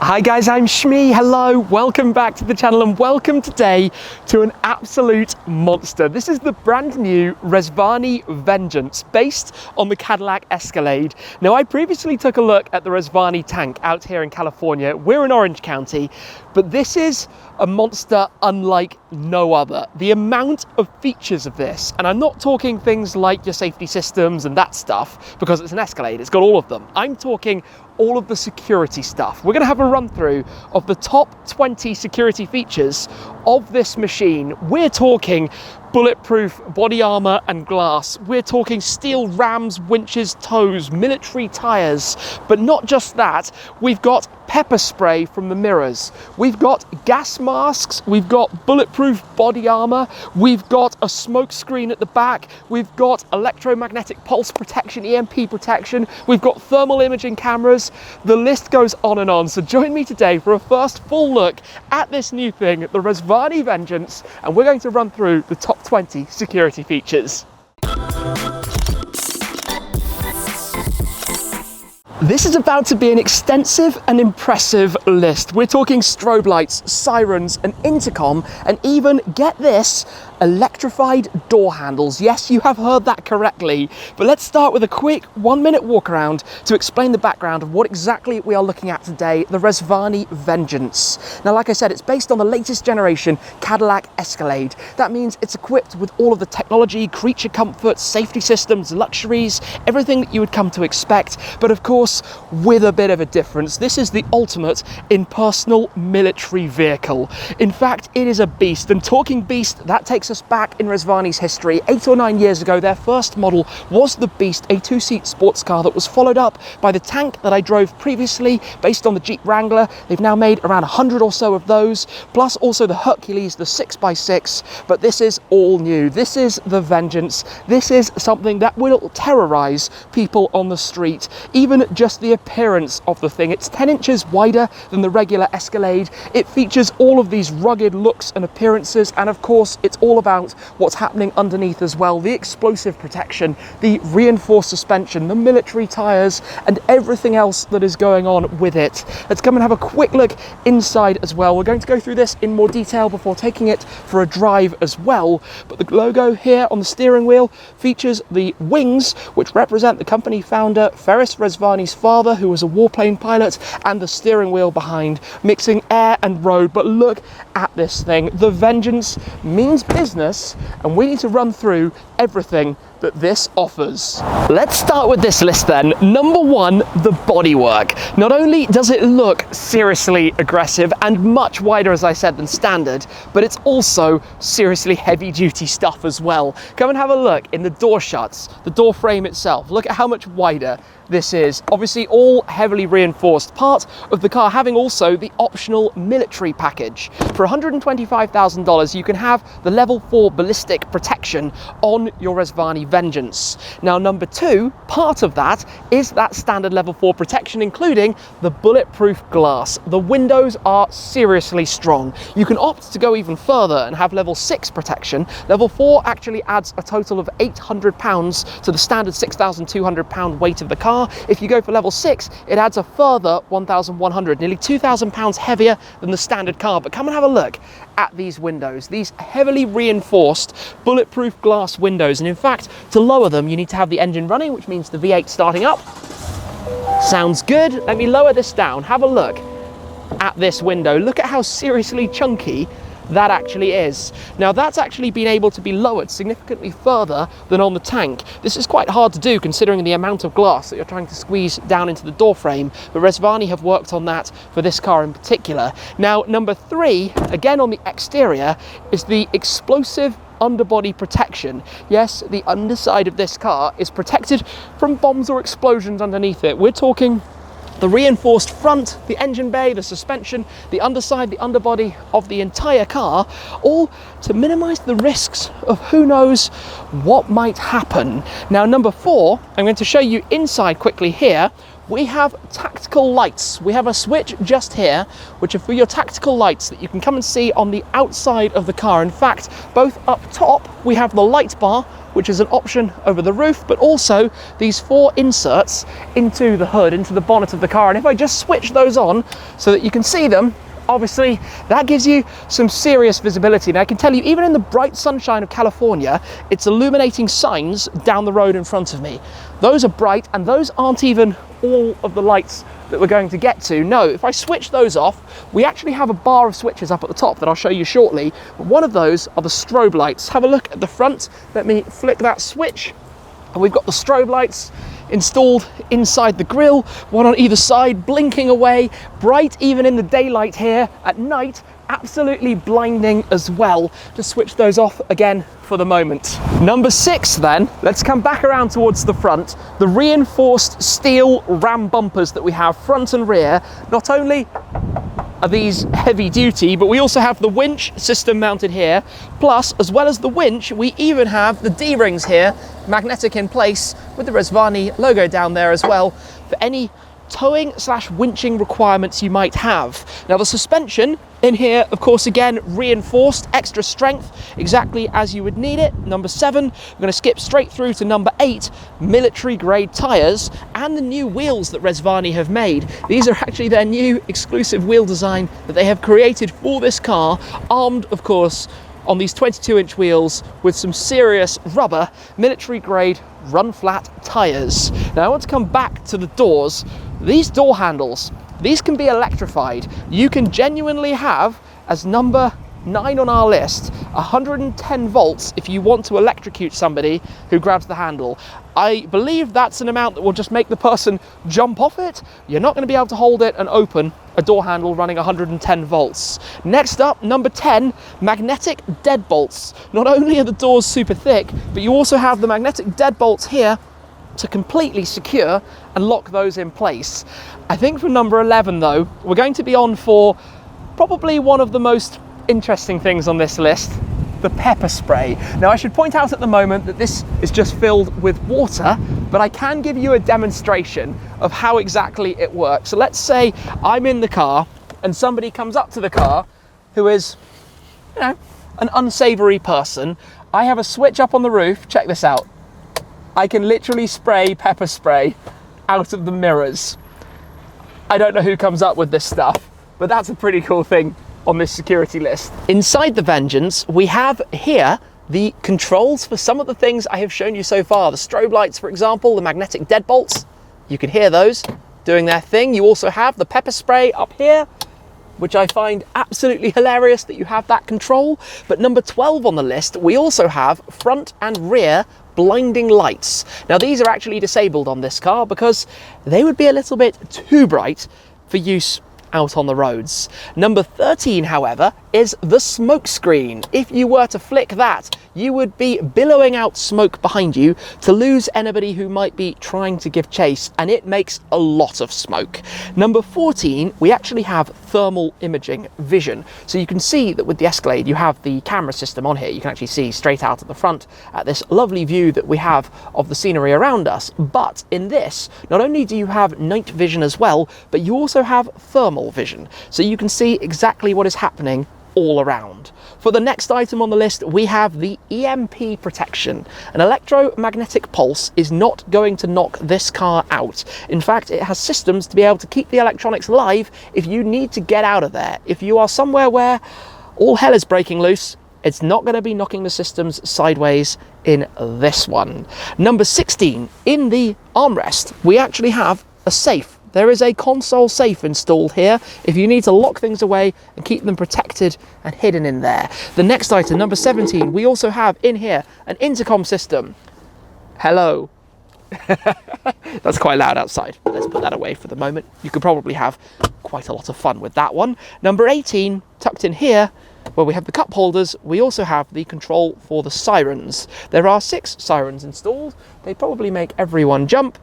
Hi guys, I'm Shmi. Hello, welcome back to the channel and welcome today to an absolute monster. This is the brand new Rezvani Vengeance based on the Cadillac Escalade. Now, I previously took a look at the Rezvani Tank out here in California. We're in Orange County, but this is a monster unlike no other. The amount of features of this, and I'm not talking things like your safety systems and that stuff because it's an Escalade, it's got all of them. I'm talking all of the security stuff. We're going to have a run through of the top 20 security features of this machine. We're talking bulletproof body armor and glass. We're talking steel rams, winches, tows, military tires. But not just that, we've got pepper spray from the mirrors. We've got gas masks. We've got bulletproof body armor. We've got a smoke screen at the back. We've got electromagnetic pulse protection, EMP protection. We've got thermal imaging cameras. The list goes on and on. So join me today for a first full look at this new thing, the Rezvani Vengeance, and we're going to run through the top 20 security features. This is about to be an extensive and impressive list. We're talking strobe lights, sirens, an intercom, and even, get this, electrified door handles. Yes, you have heard that correctly. But let's start with a quick 1-minute walk around to explain the background of what exactly we are looking at today, the Rezvani Vengeance. Now, like I said, it's based on the latest generation Cadillac Escalade. That means it's equipped with all of the technology, creature comfort, safety systems, luxuries, everything that you would come to expect. But of course, with a bit of a difference. This is the ultimate impersonal military vehicle. In fact, it is a beast. And talking beast, that takes us back in Rezvani's history. 8 or 9 years ago, their first model was the Beast, a 2-seat sports car that was followed up by the Tank that I drove previously, based on the Jeep Wrangler. They've now made around 100 or so of those, plus also the Hercules, the 6x6. But this is all new. This is the Vengeance. This is something that will terrorize people on the street. Even just the appearance of the thing. It's 10 inches wider than the regular Escalade. It features all of these rugged looks and appearances, and of course it's all about what's happening underneath as well. The explosive protection, the reinforced suspension, the military tires, and everything else that is going on with it. Let's come and have a quick look inside as well. We're going to go through this in more detail before taking it for a drive as well. But the logo here on the steering wheel features the wings, which represent the company founder Ferris Rezvani's father, who was a warplane pilot, and the steering wheel behind, mixing air and road. But look at this thing. The Vengeance means business, and we need to run through everything that this offers. Let's start with this list then. Number 1, the bodywork. Not only does it look seriously aggressive and much wider, as I said, than standard, but it's also seriously heavy duty stuff as well. Come and have a look in the door shuts, the door frame itself. Look at how much wider this is. Obviously all heavily reinforced, part of the car having also the optional military package. For $125,000 you can have the level 4 ballistic protection on your Rezvani Vengeance. Now, number 2, part of that is that standard level 4 protection, including the bulletproof glass. The windows are seriously strong. You can opt to go even further and have level 6 protection. Level 4 actually adds a total of 800 pounds to the standard 6,200 pound weight of the car. If you go for level 6, it adds a further 1,100, nearly 2,000 pounds heavier than the standard car. But come and have a look at these windows, these heavily reinforced bulletproof glass windows. And in fact, to lower them, you need to have the engine running, which means the V8 starting up. Sounds good. Let me lower this down. Have a look at this window. Look at how seriously chunky that actually is. Now, that's actually been able to be lowered significantly further than on the Tank. This is quite hard to do considering the amount of glass that you're trying to squeeze down into the door frame, but Rezvani have worked on that for this car in particular. Now, number 3, again on the exterior, is the explosive underbody protection. Yes, the underside of this car is protected from bombs or explosions underneath it. We're talking the reinforced front, the engine bay, the suspension, the underside, the underbody of the entire car, all to minimize the risks of who knows what might happen. Now, number 4, I'm going to show you inside quickly here, we have tactical lights. We have a switch just here, which are for your tactical lights that you can come and see on the outside of the car. In fact, both up top, we have the light bar, which is an option over the roof, but also these 4 inserts into the hood, into the bonnet of the car. And if I just switch those on so that you can see them, obviously that gives you some serious visibility. Now I can tell you, even in the bright sunshine of California, it's illuminating signs down the road in front of me. Those are bright, and those aren't even all of the lights that we're going to get to. No, if I switch those off, we actually have a bar of switches up at the top that I'll show you shortly. But one of those are the strobe lights. Have a look at the front. Let me flick that switch, and we've got the strobe lights installed inside the grille, one on either side, blinking away, bright even in the daylight here. At night, absolutely blinding as well. Just switch those off again for the moment. Number 6 then, let's come back around towards the front. The reinforced steel ram bumpers that we have front and rear, not only are these heavy duty, but we also have the winch system mounted here. Plus, as well as the winch, we even have the D-rings here, magnetic in place, with the Rezvani logo down there as well, for any towing / winching requirements you might have. Now the suspension in here, of course, again, reinforced, extra strength, exactly as you would need it. Number 7, we're going to skip straight through to number 8, military grade tyres, and the new wheels that Rezvani have made. These are actually their new exclusive wheel design that they have created for this car, armed, of course, on these 22-inch wheels with some serious rubber, military grade, run flat tyres. Now I want to come back to the doors. These door handles, these can be electrified. You can genuinely have, as number 9 on our list, 110 volts if you want to electrocute somebody who grabs the handle. I believe that's an amount that will just make the person jump off it. You're not going to be able to hold it and open a door handle running 110 volts. Next up, number 10, magnetic deadbolts. Not only are the doors super thick, but you also have the magnetic deadbolts here to completely secure and lock those in place. I think for number 11 though, we're going to be on for probably one of the most interesting things on this list, the pepper spray. Now I should point out at the moment that this is just filled with water, but I can give you a demonstration of how exactly it works. So let's say I'm in the car and somebody comes up to the car who is, you know, an unsavory person. I have a switch up on the roof, check this out. I can literally spray pepper spray out of the mirrors. I don't know who comes up with this stuff, but that's a pretty cool thing on this security list. Inside the Vengeance, we have here the controls for some of the things I have shown you so far. The strobe lights, for example, the magnetic deadbolts. You can hear those doing their thing. You also have the pepper spray up here, which I find absolutely hilarious that you have that control. But number 12 on the list, we also have front and rear blinding lights. Now these are actually disabled on this car because they would be a little bit too bright for use out on the roads. Number 13, however, is the smoke screen. If you were to flick that, you would be billowing out smoke behind you to lose anybody who might be trying to give chase, and it makes a lot of smoke. Number 14, we actually have thermal imaging vision. So you can see that with the Escalade, you have the camera system on here. You can actually see straight out at the front at this lovely view that we have of the scenery around us. But in this, not only do you have night vision as well, but you also have thermal vision. So you can see exactly what is happening all around. For the next item on the list, we have the EMP protection. An electromagnetic pulse is not going to knock this car out. In fact, it has systems to be able to keep the electronics alive if you need to get out of there. If you are somewhere where all hell is breaking loose, it's not going to be knocking the systems sideways in this one. Number 16, in the armrest, we actually have a safe. There is a console safe installed here if you need to lock things away and keep them protected and hidden in there. The next item, number 17, we also have in here an intercom system. Hello. That's quite loud outside. Let's put that away for the moment. You could probably have quite a lot of fun with that one. Number 18, tucked in here, where we have the cup holders, we also have the control for the sirens. There are 6 sirens installed. They probably make everyone jump.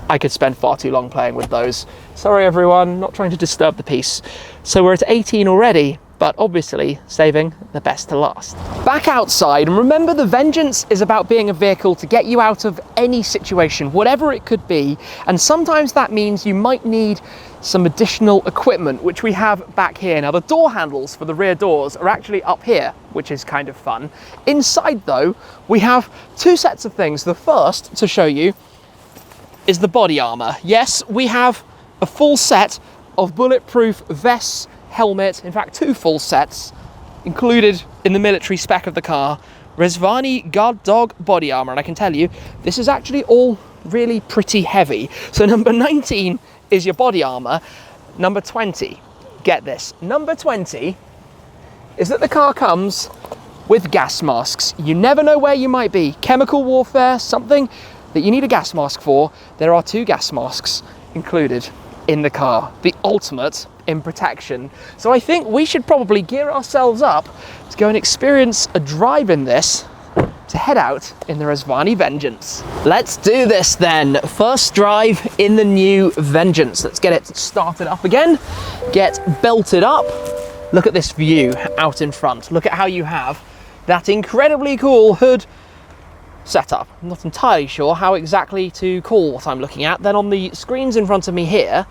I could spend far too long playing with those. Sorry everyone, not trying to disturb the peace. So we're at 18 already. but obviously saving the best to last. Back outside, and remember, the Vengeance is about being a vehicle to get you out of any situation, whatever it could be, and sometimes that means you might need some additional equipment, which we have back here. Now, the door handles for the rear doors are actually up here, which is kind of fun. Inside though, we have two sets of things. The first to show you is the body armor. Yes, we have a full set of bulletproof vests, helmet, in fact two full sets included in the military spec of the car. Rezvani Guard Dog body armor, and I can tell you this is actually all really pretty heavy. So number 19 is your body armor. Number 20, get this, number 20 is that the car comes with gas masks. You never know where you might be. Chemical warfare, something that you need a gas mask for. There are 2 gas masks included in the car, the ultimate in protection. So I think we should probably gear ourselves up to go and experience a drive in this, to head out in the Rezvani Vengeance. Let's do this then. First drive in the new Vengeance. Let's get it started up again, get belted up. Look at this view out in front. Look at how you have that incredibly cool hood setup. I'm not entirely sure how exactly to call what I'm looking at. Then on the screens in front of me here,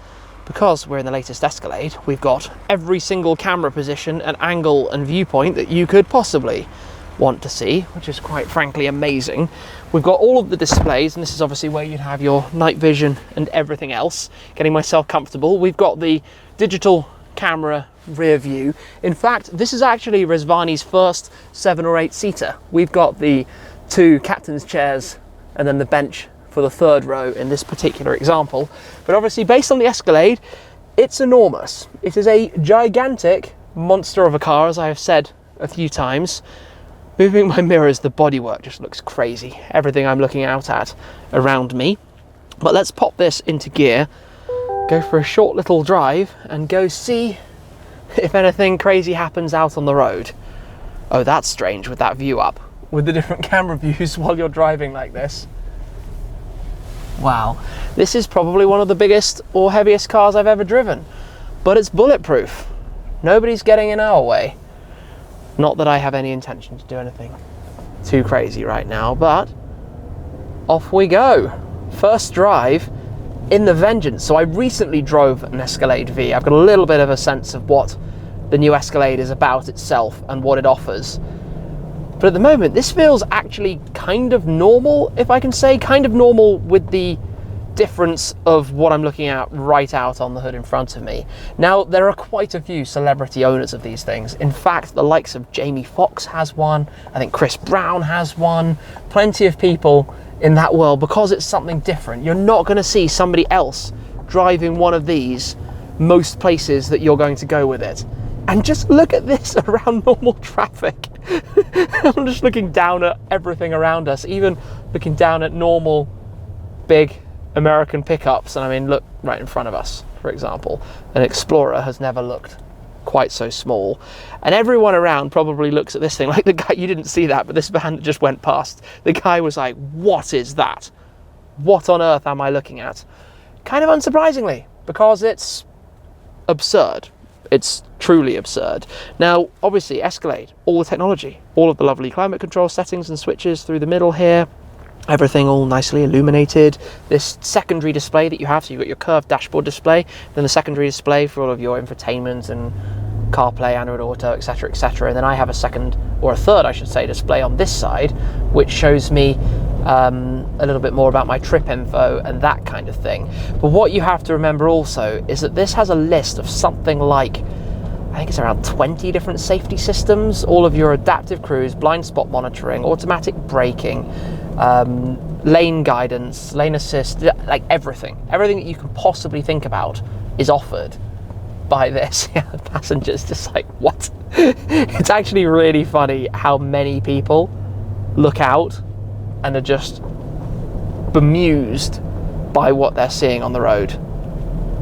because we're in the latest Escalade, we've got every single camera position and angle and viewpoint that you could possibly want to see, which is quite frankly amazing. We've got all of the displays, and this is obviously where you'd have your night vision and everything else. Getting myself comfortable. We've got the digital camera rear view. In fact, this is actually Rezvani's first 7 or 8 seater. We've got the 2 captain's chairs and then the bench for the 3rd row in this particular example. But obviously, based on the Escalade, it's enormous. It is a gigantic monster of a car, as I have said a few times. Moving my mirrors, the bodywork just looks crazy. Everything I'm looking out at around me. But let's pop this into gear, go for a short little drive, and go see if anything crazy happens out on the road. Oh, that's strange with that view up, with the different camera views while you're driving like this. Wow, this is probably one of the biggest or heaviest cars I've ever driven, but it's bulletproof. Nobody's getting in our way. Not that I have any intention to do anything too crazy right now, but off we go. First drive in the Vengeance. So I recently drove an Escalade V. I've got a little bit of a sense of what the new Escalade is about itself and what it offers. But at the moment, this feels actually kind of normal, if I can say, kind of normal, with the difference of what I'm looking at right out on the hood in front of me. Now, there are quite a few celebrity owners of these things. In fact, the likes of Jamie Foxx has one. I think Chris Brown has one. Plenty of people in that world, because it's something different. You're not going to see somebody else driving one of these most places that you're going to go with it. And just look at this around normal traffic. I'm just looking down at everything around us, even looking down at normal big American pickups. And I mean, look right in front of us, for example. An Explorer has never looked quite so small. And everyone around probably looks at this thing like the guy, you didn't see that, but this van that just went past, the guy was like, what is that? What on earth am I looking at? Kind of unsurprisingly, because it's absurd. It's truly absurd. Now, obviously, Escalade, all the technology, all of the lovely climate control settings and switches through the middle here, everything all nicely illuminated. This secondary display that you have, so you've got your curved dashboard display, then the secondary display for all of your infotainment and CarPlay, Android Auto, etc., etc. And then I have a second, or a third, I should say, display on this side, which shows me a little bit more about my trip info and that kind of thing. But what you have to remember also is that this has a list of something like, I think it's around 20 different safety systems, all of your adaptive cruise, blind spot monitoring, automatic braking, lane guidance, lane assist, like everything that you can possibly think about is offered by this. Yeah, the passenger's just like, what? It's actually really funny how many people look out and are just bemused by what they're seeing on the road.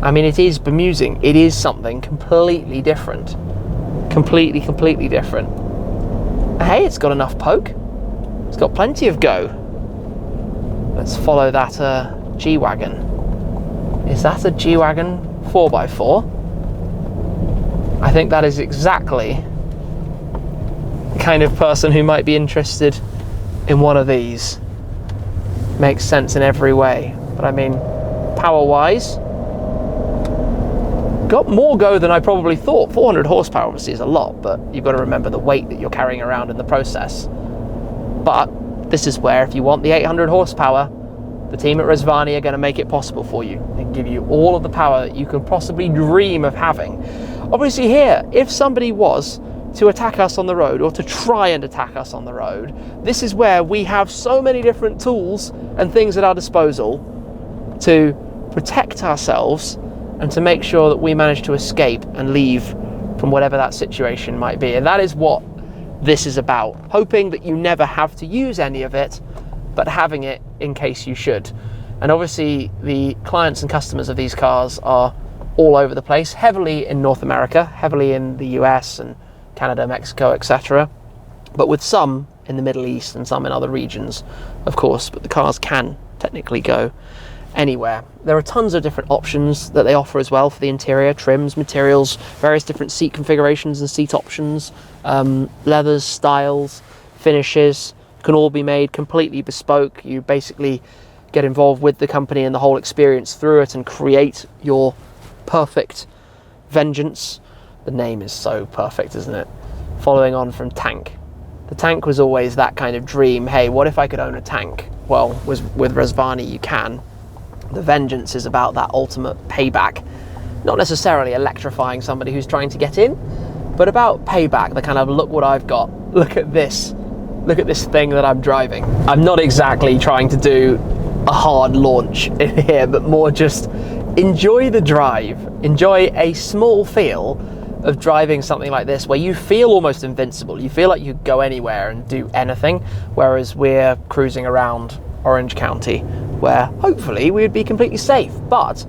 I mean, it is bemusing. It is something completely different. Completely different. Hey, it's got enough poke. It's got plenty of go. Let's follow that G-Wagon. Is that a G-Wagon 4x4? I think that is exactly the kind of person who might be interested in one of these. Makes sense in every way. But I mean, power-wise, got more go than I probably thought. 400 horsepower obviously is a lot, but you've got to remember the weight that you're carrying around in the process. But this is where, if you want the 800 horsepower, the team at Rezvani are going to make it possible for you and give you all of the power that you could possibly dream of having. Obviously here, if somebody was to attack us on the road, or to try and attack us on the road, this is where we have so many different tools and things at our disposal to protect ourselves and to make sure that we manage to escape and leave from whatever that situation might be. And that is what this is about, hoping that you never have to use any of it, but having it in case you should. And obviously the clients and customers of these cars are all over the place, heavily in North America, heavily in the US and Canada, Mexico, etc. But with some in the Middle East and some in other regions, of course, but the cars can technically go anywhere. There are tons of different options that they offer as well for the interior, trims, materials, various different seat configurations and seat options, leathers, styles, finishes, can all be made completely bespoke. You basically get involved with the company and the whole experience through it and create your perfect Vengeance. The name is so perfect, isn't it? Following on from Tank. The Tank was always that kind of dream. Hey, what if I could own a tank? Well, with Rezvani you can. The Vengeance is about that ultimate payback. Not necessarily electrifying somebody who's trying to get in, but about payback, the kind of, look what I've got. Look at this thing that I'm driving. I'm not exactly trying to do a hard launch in here, but more just enjoy the drive. Enjoy a small feel of driving something like this where you feel almost invincible. You feel like you could go anywhere and do anything, whereas we're cruising around Orange County where hopefully we would be completely safe. But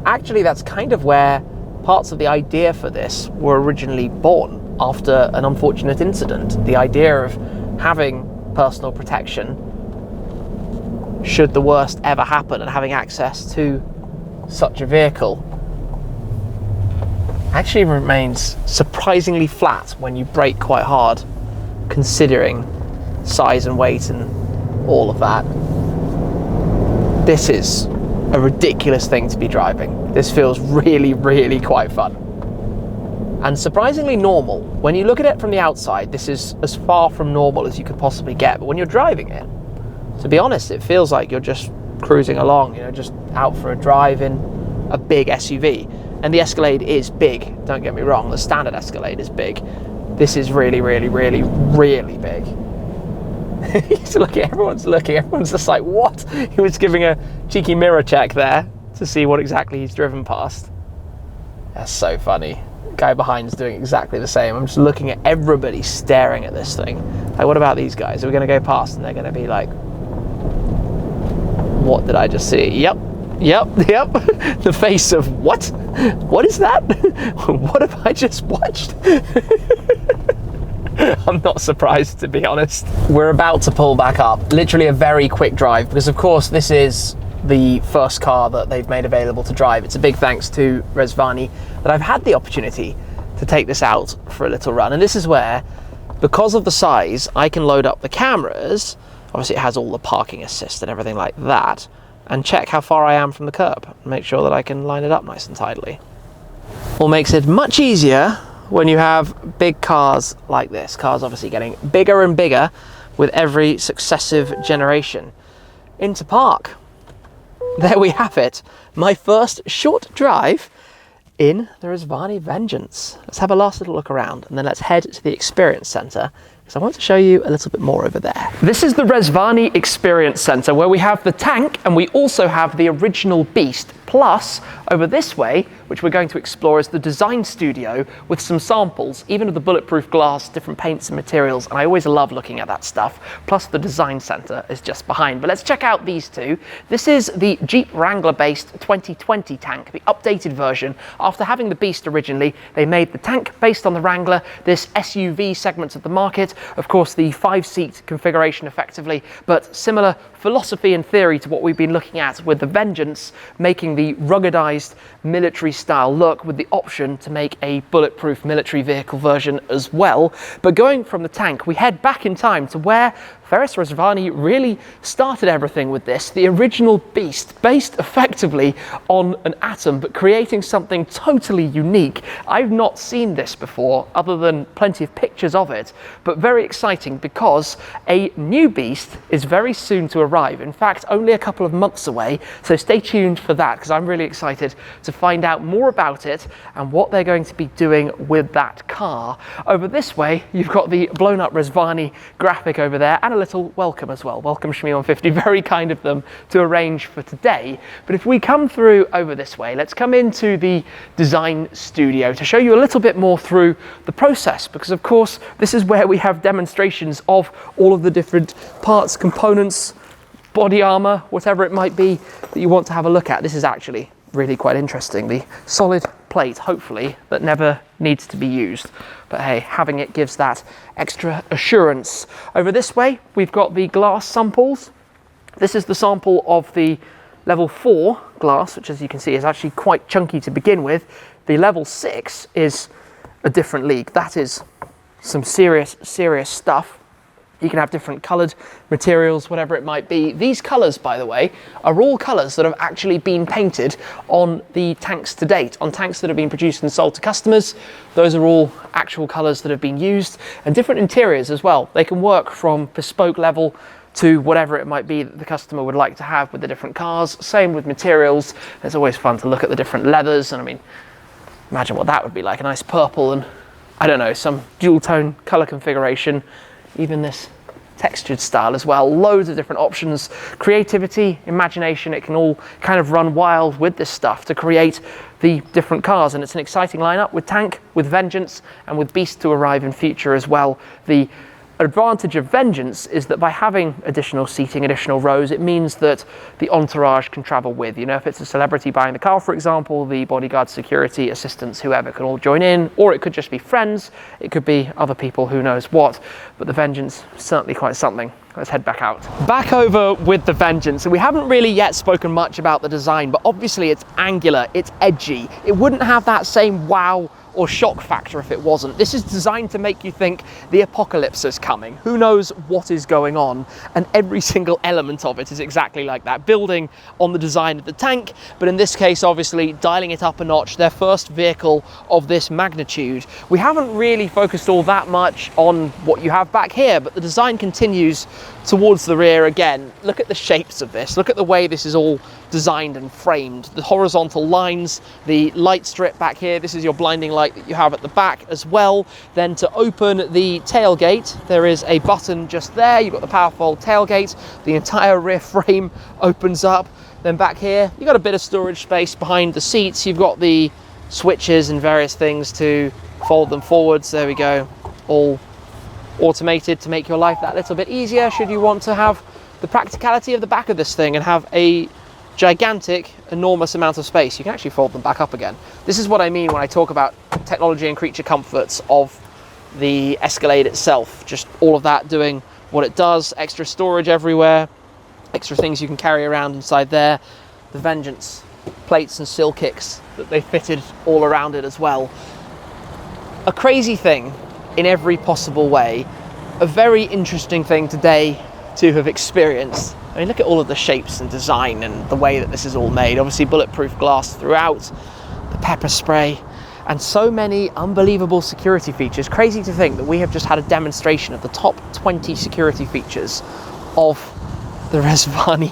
actually that's kind of where parts of the idea for this were originally born, after an unfortunate incident. The idea of having personal protection should the worst ever happen, and having access to such a vehicle actually remains surprisingly flat when you brake quite hard, considering size and weight and all of that. This is a ridiculous thing to be driving. This feels really, really quite fun. And surprisingly normal. When you look at it from the outside, this is as far from normal as you could possibly get. But when you're driving it, to be honest, it feels like you're just cruising along, you know, just out for a drive in a big SUV. And the Escalade is big, don't get me wrong, the standard Escalade is big. This is really, really, really, really big. He's looking, everyone's just like, what? He was giving a cheeky mirror check there to see what exactly he's driven past. That's so funny. The guy behind is doing exactly the same. I'm just looking at everybody staring at this thing. Like, what about these guys? Are we going to go past and they're going to be like, what did I just see? Yep. The face of, what? What is that? What have I just watched? I'm not surprised, to be honest. We're about to pull back up. Literally a very quick drive, because of course this is the first car that they've made available to drive. It's a big thanks to Rezvani that I've had the opportunity to take this out for a little run. And this is where, because of the size, I can load up the cameras. Obviously it has all the parking assist and everything like that, and check how far I am from the curb and make sure that I can line it up nice and tidily. All makes it much easier when you have big cars like this. Cars obviously getting bigger and bigger with every successive generation. Into park. There we have it. My first short drive in the Rezvani Vengeance. Let's have a last little look around and then let's head to the Experience Centre, because I want to show you a little bit more over there. This is the Rezvani Experience Centre, where we have the Tank and we also have the original Beast. Plus, over this way, which we're going to explore, is the design studio with some samples, even of the bulletproof glass, different paints and materials, and I always love looking at that stuff. Plus the design centre is just behind. But let's check out these two. This is the Jeep Wrangler-based 2020 Tank, the updated version. After having the Beast originally, they made the Tank based on the Wrangler, this SUV segment of the market. Of course, the 5-seat configuration effectively, but similar philosophy and theory to what we've been looking at with the Vengeance, making the the ruggedized military style look with the option to make a bulletproof military vehicle version as well. But going from the Tank, we head back in time to where Feris Rezvani really started everything with this, the original beast, based effectively on an atom, but creating something totally unique. I've not seen this before, other than plenty of pictures of it, but very exciting because a new beast is very soon to arrive. In fact, only a couple of months away, so stay tuned for that, because I'm really excited to find out more about it and what they're going to be doing with that car. Over this way, you've got the blown up Rezvani graphic over there, and a little welcome as well. Welcome Shmi150, very kind of them to arrange for today. But if we come through over this way, let's come into the design studio to show you a little bit more through the process, because of course this is where we have demonstrations of all of the different parts, components, body armor, whatever it might be that you want to have a look at. This is actually really quite interesting. The solid plate, hopefully, that never needs to be used. But hey, having it gives that extra assurance. Over this way, we've got the glass samples. This is the sample of the level 4 glass, which as you can see is actually quite chunky to begin with. The level 6 is a different league. That is some serious stuff. You can have different coloured materials, whatever it might be. These colours, by the way, are all colours that have actually been painted on the tanks to date, on tanks that have been produced and sold to customers. Those are all actual colours that have been used, and different interiors as well. They can work from bespoke level to whatever it might be that the customer would like to have with the different cars. Same with materials. It's always fun to look at the different leathers, and I mean, imagine what that would be like, a nice purple and, I don't know, some dual tone colour configuration. Even this textured style as well, loads of different options, creativity, imagination, it can all kind of run wild with this stuff to create the different cars, and it's an exciting lineup with Tank, with Vengeance, and with Beast to arrive in future as well. The advantage of Vengeance is that by having additional seating, additional rows, it means that the entourage can travel with. You know, if it's a celebrity buying the car, for example, the bodyguard, security, assistants, whoever can all join in, or it could just be friends, it could be other people, who knows what. But the Vengeance, certainly quite something. Let's head back out. Back over with the Vengeance, and we haven't really yet spoken much about the design, but obviously it's angular, it's edgy. It wouldn't have that same wow or shock factor if it wasn't. This is designed to make you think the apocalypse is coming. Who knows what is going on? And every single element of it is exactly like that, building on the design of the Tank, but in this case, obviously dialing it up a notch, their first vehicle of this magnitude. We haven't really focused all that much on what you have back here, but the design continues towards the rear again. Look at the shapes of this. Look at the way this is all designed and framed. The horizontal lines, the light strip back here, this is your blinding light that you have at the back as well. Then to open the tailgate, there is a button just there. You've got the powerful tailgate. The entire rear frame opens up. Then back here, you've got a bit of storage space behind the seats. You've got the switches and various things to fold them forwards. There we go, all automated to make your life that little bit easier should you want to have the practicality of the back of this thing and have a gigantic, enormous amount of space. You can actually fold them back up again. This is what I mean when I talk about technology and creature comforts of the Escalade itself. Just all of that doing what it does, extra storage everywhere, extra things you can carry around inside there. The Vengeance plates and sill kicks that they fitted all around it as well. A crazy thing in every possible way. A very interesting thing today to have experienced. I mean, look at all of the shapes and design and the way that this is all made. Obviously bulletproof glass throughout, the pepper spray, and so many unbelievable security features. Crazy to think that we have just had a demonstration of the top 20 security features of the Rezvani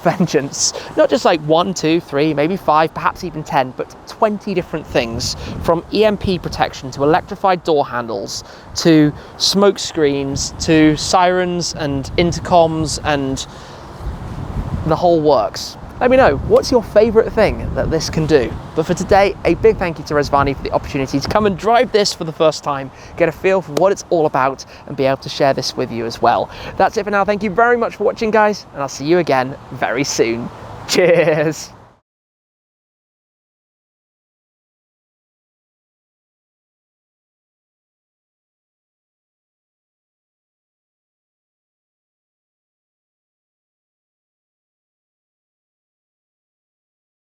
Vengeance. Not just like 1, 2, 3, maybe 5, perhaps even 10, but 20 different things, from EMP protection to electrified door handles to smoke screens to sirens and intercoms and the whole works. Let me know, what's your favorite thing that this can do? But for today, a big thank you to Rezvani for the opportunity to come and drive this for the first time, get a feel for what it's all about, and be able to share this with you as well. That's it for now. Thank you very much for watching, guys, and I'll see you again very soon. Cheers.